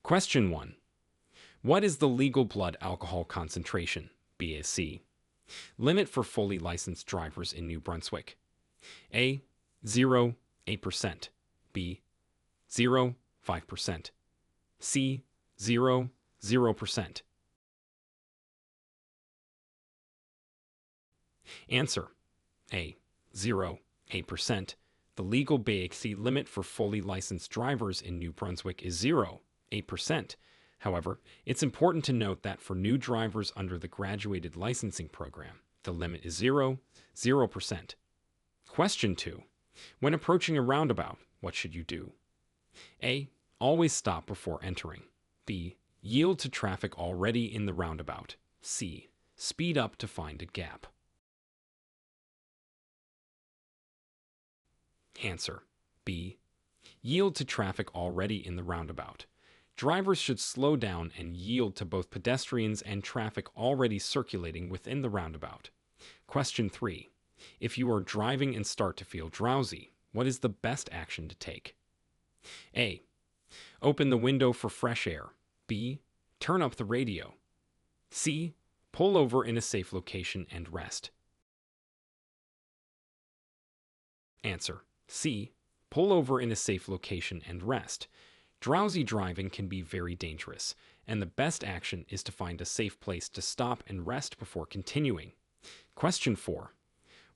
Question 1. What is the legal blood alcohol concentration, BAC, limit for fully licensed drivers in New Brunswick? A. 0, 8%. B. 0, 5%. C. 0, 0%. Answer. A. 0, 8%. The legal BAC limit for fully licensed drivers in New Brunswick is 0, 8%. However, it's important to note that for new drivers under the graduated licensing program, the limit is 0, 0%. Question 2. When approaching a roundabout, what should you do? A. Always stop before entering. B. Yield to traffic already in the roundabout. C. Speed up to find a gap. Answer. B. Yield to traffic already in the roundabout. Drivers should slow down and yield to both pedestrians and traffic already circulating within the roundabout. Question 3. If you are driving and start to feel drowsy, what is the best action to take? A. Open the window for fresh air. B. Turn up the radio. C. Pull over in a safe location and rest. Answer. C. Pull over in a safe location and rest. Drowsy driving can be very dangerous, and the best action is to find a safe place to stop and rest before continuing. Question 4.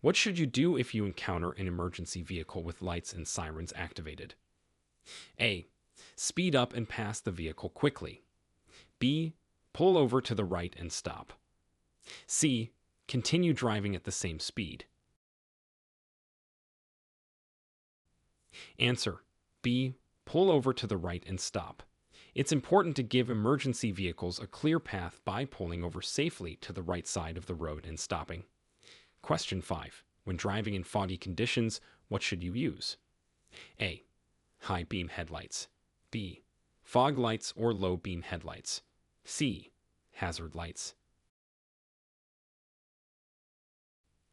What should you do if you encounter an emergency vehicle with lights and sirens activated? A. Speed up and pass the vehicle quickly. B. Pull over to the right and stop. C. Continue driving at the same speed. Answer. B. Pull over to the right and stop. It's important to give emergency vehicles a clear path by pulling over safely to the right side of the road and stopping. Question 5. When driving in foggy conditions, what should you use? A. High beam headlights. B. Fog lights or low beam headlights. C. Hazard lights.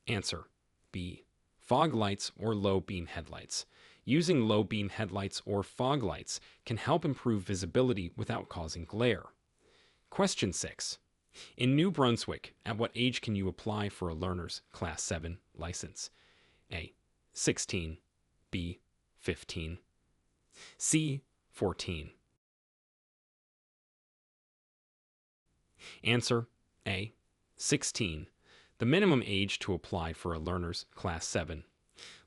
Answer. B. Fog lights or low beam headlights. Using low beam headlights or fog lights can help improve visibility without causing glare. Question 6. In New Brunswick, at what age can you apply for a learner's Class 7 license? A. 16. B. 15. C. 14. Answer. A. 16. The minimum age to apply for a learner's Class 7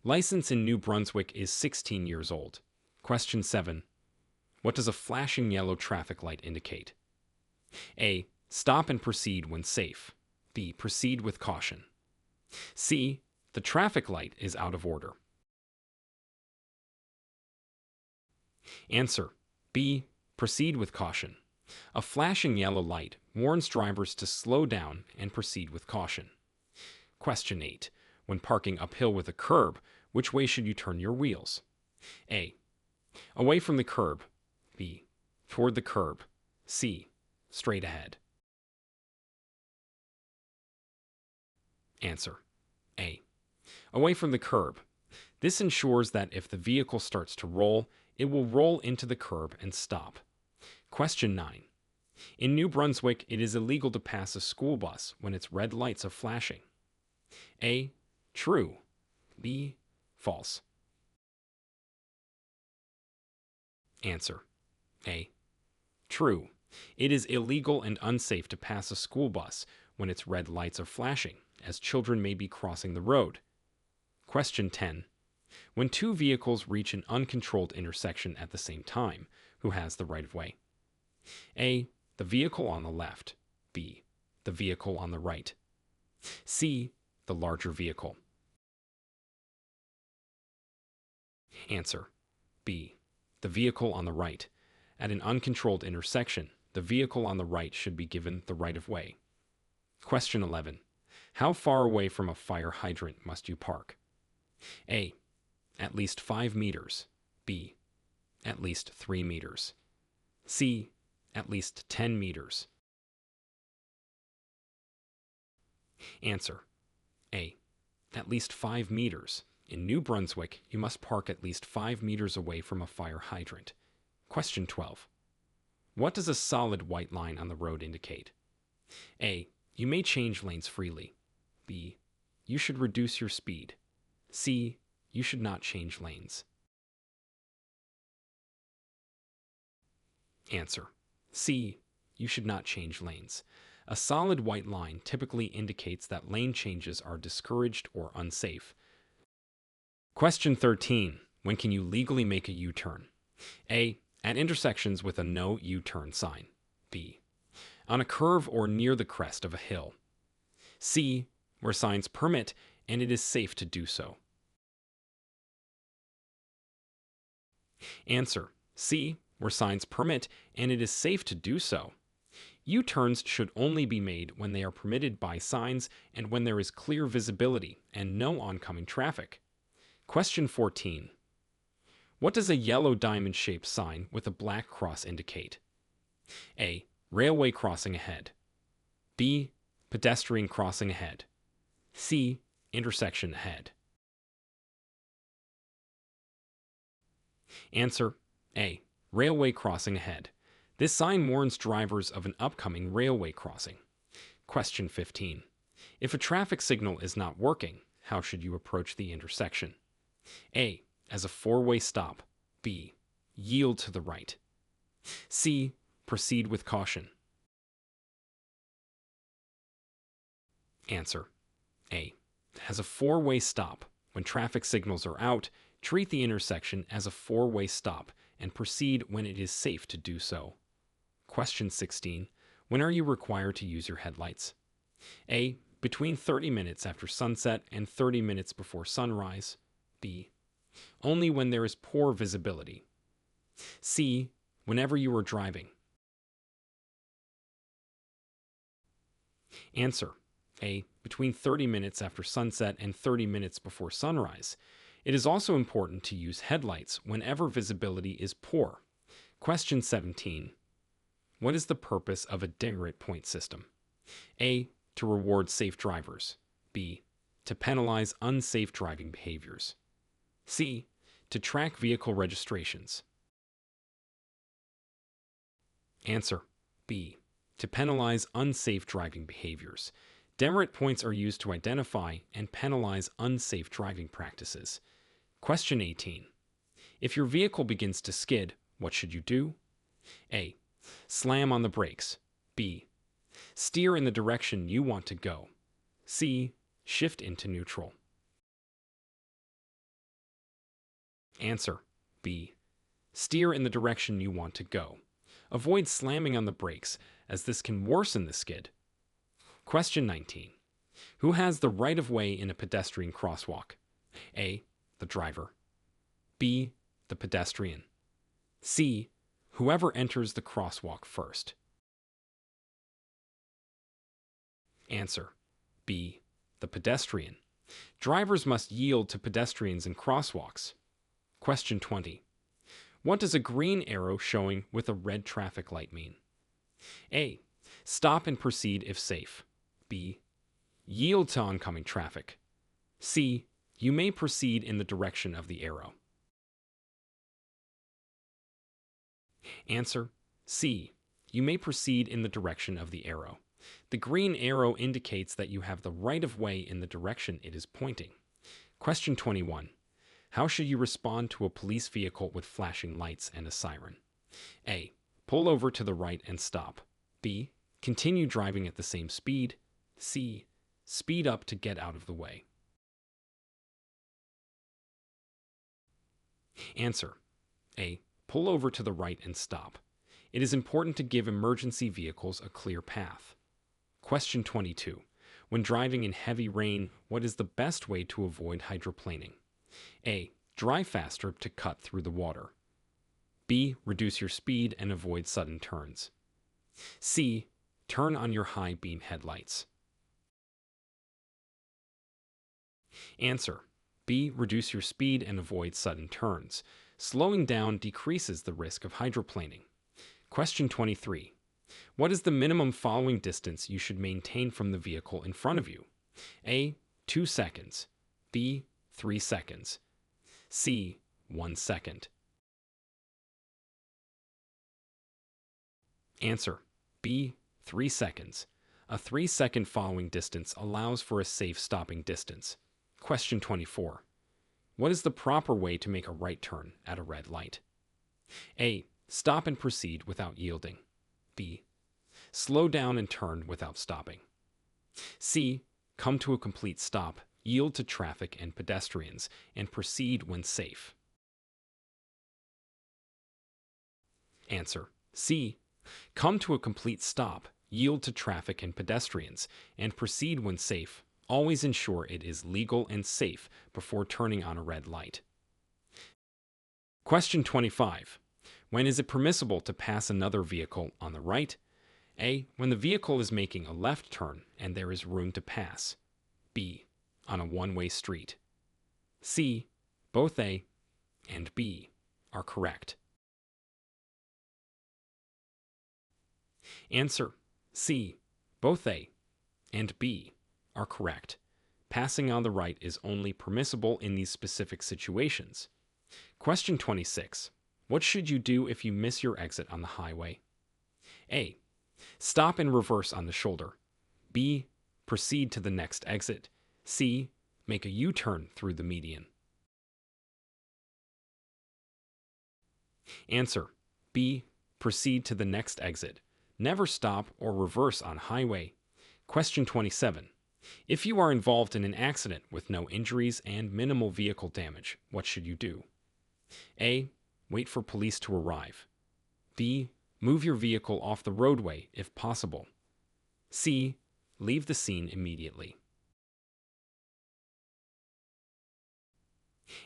license in New Brunswick is 16 years old. Question 7. What does a flashing yellow traffic light indicate? A. Stop and proceed when safe. B. Proceed with caution. C. The traffic light is out of order. Answer. B. Proceed with caution. A flashing yellow light warns drivers to slow down and proceed with caution. Question 8. When parking uphill with a curb, which way should you turn your wheels? A. Away from the curb. B. Toward the curb. C. Straight ahead. Answer. A. Away from the curb. This ensures that if the vehicle starts to roll, it will roll into the curb and stop. Question 9. In New Brunswick, it is illegal to pass a school bus when its red lights are flashing. A. True. B. False. Answer. A. True. It is illegal and unsafe to pass a school bus when its red lights are flashing, as children may be crossing the road. Question 10. When two vehicles reach an uncontrolled intersection at the same time, who has the right of way? A. The vehicle on the left. B. The vehicle on the right. C. The larger vehicle. Answer. B. The vehicle on the right. At an uncontrolled intersection, the vehicle on the right should be given the right of way. Question 11. How far away from a fire hydrant must you park? A. At least 5 meters. B. At least 3 meters. C. At least 10 meters. Answer. A. At least 5 meters. In New Brunswick, you must park at least 5 meters away from a fire hydrant. Question 12. What does a solid white line on the road indicate? A. You may change lanes freely. B. You should reduce your speed. C. You should not change lanes. Answer. C. You should not change lanes. A solid white line typically indicates that lane changes are discouraged or unsafe. Question 13. When can you legally make a U-turn? A. At intersections with a no U-turn sign. B. On a curve or near the crest of a hill. C. Where signs permit and it is safe to do so. Answer. C. Where signs permit and it is safe to do so. U-turns should only be made when they are permitted by signs and when there is clear visibility and no oncoming traffic. Question 14. What does a yellow diamond-shaped sign with a black cross indicate? A. Railway crossing ahead. B. Pedestrian crossing ahead. C. Intersection ahead. Answer. A. Railway crossing ahead. This sign warns drivers of an upcoming railway crossing. Question 15. If a traffic signal is not working, how should you approach the intersection? A. As a four-way stop. B. Yield to the right. C. Proceed with caution. Answer. A. As a four-way stop. When traffic signals are out, treat the intersection as a four-way stop and proceed when it is safe to do so. Question 16. When are you required to use your headlights? A. Between 30 minutes after sunset and 30 minutes before sunrise. B. Only when there is poor visibility. C. Whenever you are driving. Answer. A. Between 30 minutes after sunset and 30 minutes before sunrise. It is also important to use headlights whenever visibility is poor. Question 17. What is the purpose of a demerit point system? A. To reward safe drivers. B. To penalize unsafe driving behaviors. C. To track vehicle registrations. Answer. B. To penalize unsafe driving behaviors. Demerit points are used to identify and penalize unsafe driving practices. Question 18. If your vehicle begins to skid, what should you do? A. Slam on the brakes. B. Steer in the direction you want to go. C. Shift into neutral. Answer. B. Steer in the direction you want to go. Avoid slamming on the brakes, as this can worsen the skid. Question 19. Who has the right-of-way in a pedestrian crosswalk? A. The driver. B. The pedestrian. C. Whoever enters the crosswalk first. Answer. B. The pedestrian. Drivers must yield to pedestrians in crosswalks. Question 20. What does a green arrow showing with a red traffic light mean? A. Stop and proceed if safe. B. Yield to oncoming traffic. C. You may proceed in the direction of the arrow. Answer. C. You may proceed in the direction of the arrow. The green arrow indicates that you have the right-of-way in the direction it is pointing. Question 21. How should you respond to a police vehicle with flashing lights and a siren? A. Pull over to the right and stop. B. Continue driving at the same speed. C. Speed up to get out of the way. Answer. A. Pull over to the right and stop. It is important to give emergency vehicles a clear path. Question 22. When driving in heavy rain, what is the best way to avoid hydroplaning? A. Drive faster to cut through the water. B. Reduce your speed and avoid sudden turns. C. Turn on your high beam headlights. Answer. B. Reduce your speed and avoid sudden turns. Slowing down decreases the risk of hydroplaning. Question 23. What is the minimum following distance you should maintain from the vehicle in front of you? A. 2 seconds. B. 3 seconds. C. 1 second. Answer: B. 3 seconds. A 3-second following distance allows for a safe stopping distance. Question 24. What is the proper way to make a right turn at a red light? A. Stop and proceed without yielding. B. Slow down and turn without stopping. C. Come to a complete stop, yield to traffic and pedestrians, and proceed when safe. Answer: C. Come to a complete stop, yield to traffic and pedestrians, and proceed when safe. Always ensure it is legal and safe before turning on a red light. Question 25. When is it permissible to pass another vehicle on the right? A. When the vehicle is making a left turn and there is room to pass. B. On a one-way street. C. Both A and B are correct. Answer: C. Both A and B are correct. Passing on the right is only permissible in these specific situations. Question 26. What should you do if you miss your exit on the highway? A. Stop and reverse on the shoulder. B. Proceed to the next exit. C. Make a U-turn through the median. Answer: B. Proceed to the next exit. Never stop or reverse on highway. Question 27. If you are involved in an accident with no injuries and minimal vehicle damage, what should you do? A. Wait for police to arrive. B. Move your vehicle off the roadway if possible. C. Leave the scene immediately.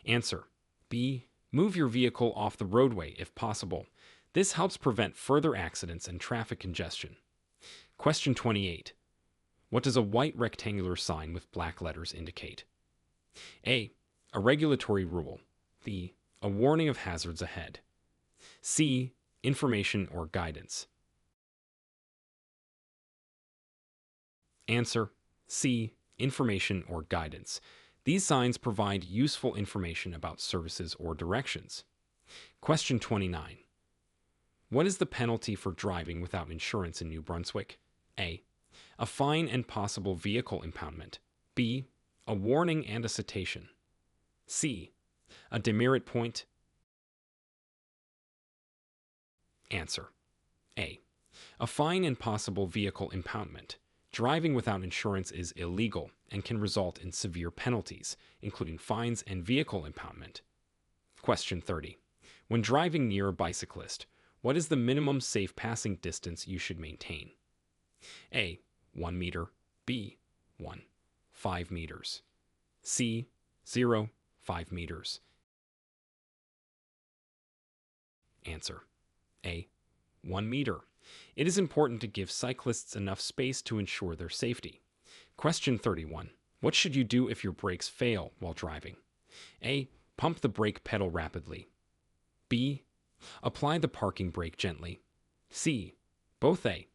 Answer: B. Move your vehicle off the roadway if possible. This helps prevent further accidents and traffic congestion. Question 28. What does a white rectangular sign with black letters indicate? A. A regulatory rule. B. A warning of hazards ahead. C. Information or guidance. Answer: C. Information or guidance. These signs provide useful information about services or directions. Question 29. What is the penalty for driving without insurance in New Brunswick? A. A fine and possible vehicle impoundment. B. A warning and a citation. C. A demerit point. Answer: A. A fine and possible vehicle impoundment. Driving without insurance is illegal and can result in severe penalties, including fines and vehicle impoundment. Question 30. When driving near a bicyclist, what is the minimum safe passing distance you should maintain? A. 1 meter. B. 1. 5 meters. C. 0. 5 meters. Answer: A. 1 meter. It is important to give cyclists enough space to ensure their safety. Question 31. What should you do if your brakes fail while driving? A. Pump the brake pedal rapidly. B. Apply the parking brake gently. C. Both A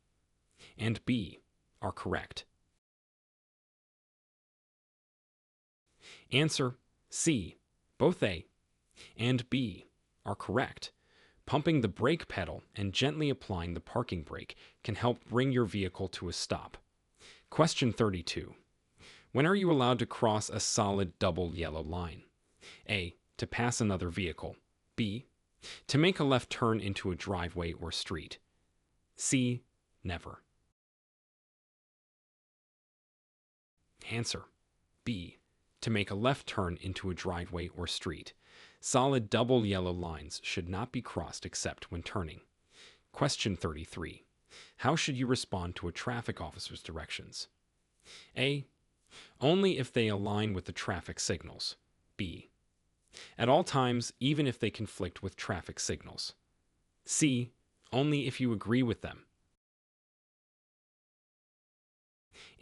and B are correct. Answer: C. Both A and B are correct. Pumping the brake pedal and gently applying the parking brake can help bring your vehicle to a stop. Question 32. When are you allowed to cross a solid double yellow line? A. To pass another vehicle. B. To make a left turn into a driveway or street. C. Never. Answer: B. To make a left turn into a driveway or street. Solid double yellow lines should not be crossed except when turning. Question 33. How should you respond to a traffic officer's directions? A. Only if they align with the traffic signals. B. At all times, even if they conflict with traffic signals. C. Only if you agree with them.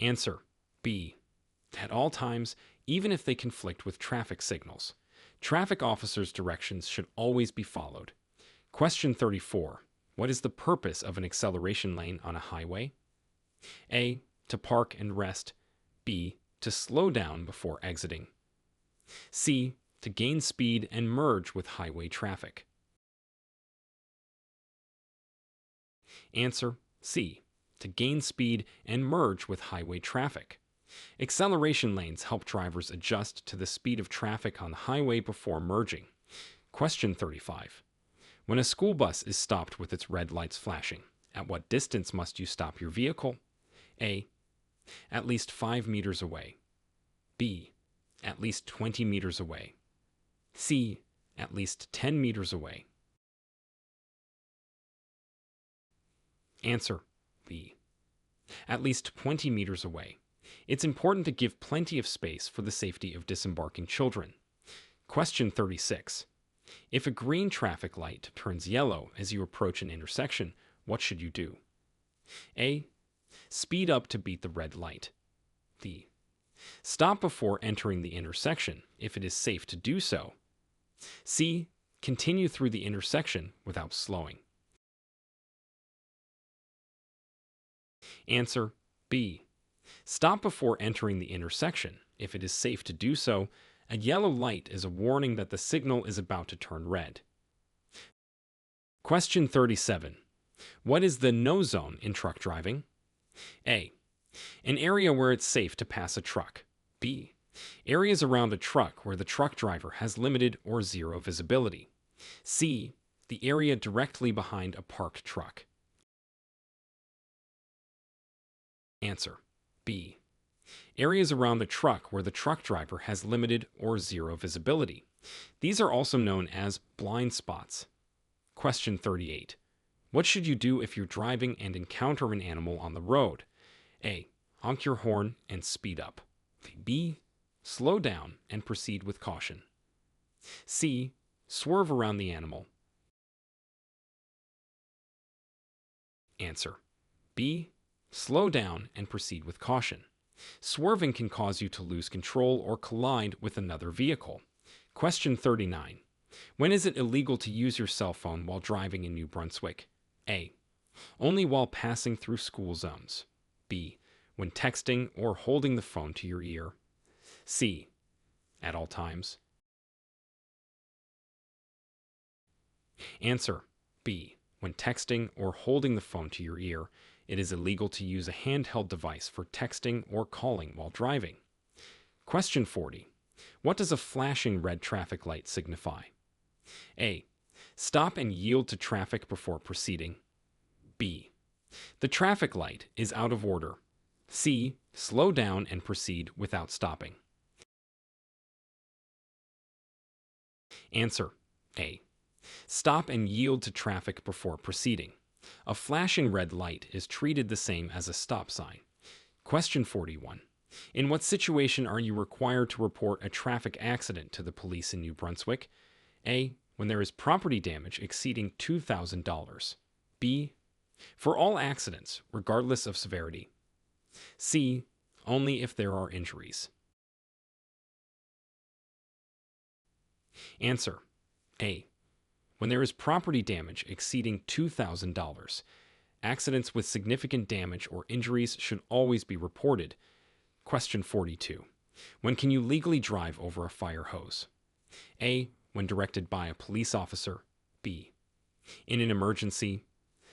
Answer: B. At all times, even if they conflict with traffic signals. Traffic officers' directions should always be followed. Question 34. What is the purpose of an acceleration lane on a highway? A. To park and rest. B. To slow down before exiting. C. To gain speed and merge with highway traffic. Answer C. To gain speed and merge with highway traffic. Acceleration lanes help drivers adjust to the speed of traffic on the highway before merging. Question 35. When a school bus is stopped with its red lights flashing, at what distance must you stop your vehicle? A. At least 5 meters away. B. At least 20 meters away. C. At least 10 meters away. Answer B. At least 20 meters away. It's important to give plenty of space for the safety of disembarking children. Question 36. If a green traffic light turns yellow as you approach an intersection, what should you do? A. Speed up to beat the red light. B. Stop before entering the intersection if it is safe to do so. C. Continue through the intersection without slowing. Answer B. Stop before entering the intersection if it is safe to do so. A yellow light is a warning that the signal is about to turn red. Question 37. What is the no zone in truck driving? A. An area where it's safe to pass a truck. B. Areas around a truck where the truck driver has limited or zero visibility. C. The area directly behind a parked truck. Answer B. Areas around the truck where the truck driver has limited or zero visibility. These are also known as blind spots. Question 38. What should you do if you're driving and encounter an animal on the road? A. Honk your horn and speed up. B. Slow down and proceed with caution. C. Swerve around the animal. Answer B. Slow down and proceed with caution. Swerving can cause you to lose control or collide with another vehicle. Question 39. When is it illegal to use your cell phone while driving in New Brunswick? A. Only while passing through school zones. B. When texting or holding the phone to your ear. C. At all times. Answer B. When texting or holding the phone to your ear. It is illegal to use a handheld device for texting or calling while driving. Question 40. What does a flashing red traffic light signify? A. Stop and yield to traffic before proceeding. B. The traffic light is out of order. C. Slow down and proceed without stopping. Answer A. Stop and yield to traffic before proceeding. A flashing red light is treated the same as a stop sign. Question 41. In what situation are you required to report a traffic accident to the police in New Brunswick? A. When there is property damage exceeding $2,000. B. For all accidents, regardless of severity. C. Only if there are injuries. Answer A. When there is property damage exceeding $2,000. Accidents with significant damage or injuries should always be reported. Question 42. When can you legally drive over a fire hose? A. When directed by a police officer. B. In an emergency.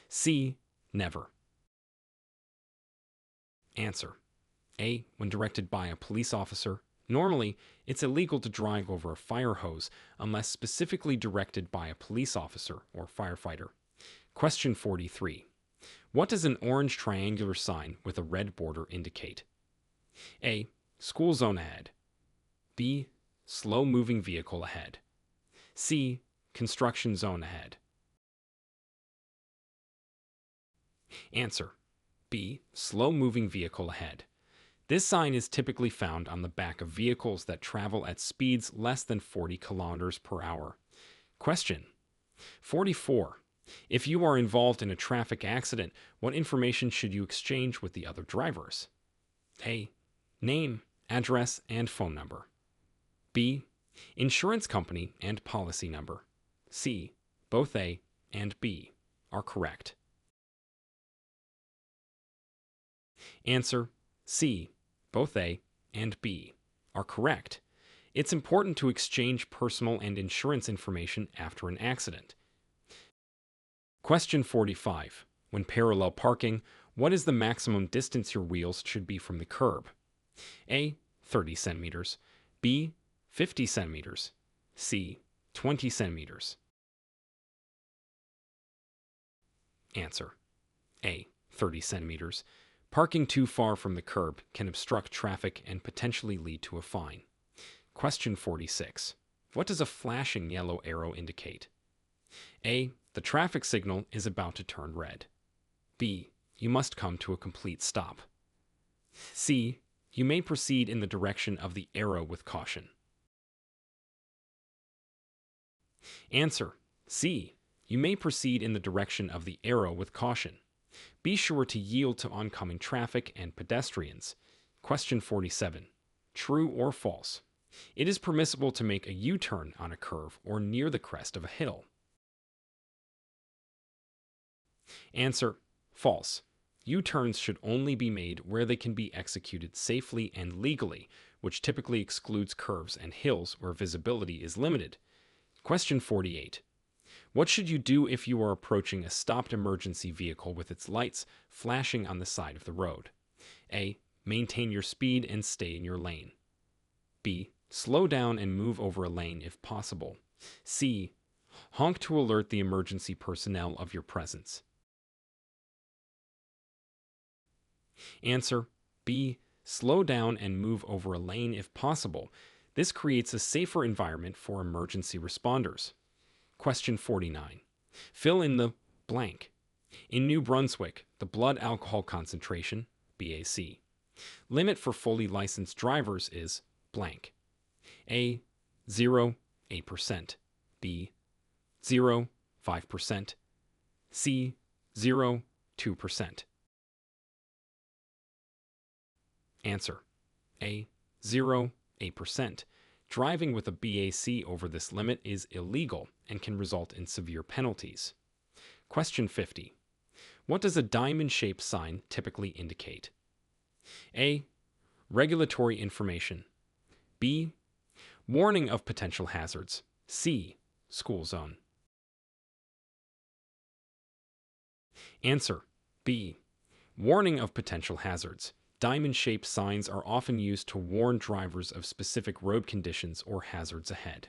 C. Never. Answer A. When directed by a police officer. Normally, it's illegal to drive over a fire hose unless specifically directed by a police officer or firefighter. Question 43. What does an orange triangular sign with a red border indicate? A. School zone ahead. B. Slow-moving vehicle ahead. C. Construction zone ahead. Answer B. Slow-moving vehicle ahead. This sign is typically found on the back of vehicles that travel at speeds less than 40 kilometers per hour. Question 44. If you are involved in a traffic accident, what information should you exchange with the other drivers? A. Name, address, and phone number. B. Insurance company and policy number. C. Both A and B are correct. Answer C. Both A and B are correct. It's important to exchange personal and insurance information after an accident. Question 45. When parallel parking, what is the maximum distance your wheels should be from the curb? A. 30 centimeters. B. 50 centimeters. C. 20 centimeters. Answer: A. 30 centimeters. Parking too far from the curb can obstruct traffic and potentially lead to a fine. Question 46. What does a flashing yellow arrow indicate? A. The traffic signal is about to turn red. B. You must come to a complete stop. C. You may proceed in the direction of the arrow with caution. Answer: C. You may proceed in the direction of the arrow with caution. Be sure to yield to oncoming traffic and pedestrians. Question 47. True or false? It is permissible to make a U-turn on a curve or near the crest of a hill. Answer: false. U-turns should only be made where they can be executed safely and legally, which typically excludes curves and hills where visibility is limited. Question 48. What should you do if you are approaching a stopped emergency vehicle with its lights flashing on the side of the road? A. Maintain your speed and stay in your lane. B. Slow down and move over a lane if possible. C. Honk to alert the emergency personnel of your presence. Answer: B. Slow down and move over a lane if possible. This creates a safer environment for emergency responders. Question 49. Fill in the blank. In New Brunswick, the blood alcohol concentration, BAC, limit for fully licensed drivers is blank. A. 0, 8%. B. 0, 5%. C. 0, 2%. Answer: A. 0, 8%. Driving with a BAC over this limit is illegal and can result in severe penalties. Question 50. What does a diamond-shaped sign typically indicate? A. Regulatory information. B. Warning of potential hazards. C. School zone. Answer: B. Warning of potential hazards. Diamond-shaped signs are often used to warn drivers of specific road conditions or hazards ahead.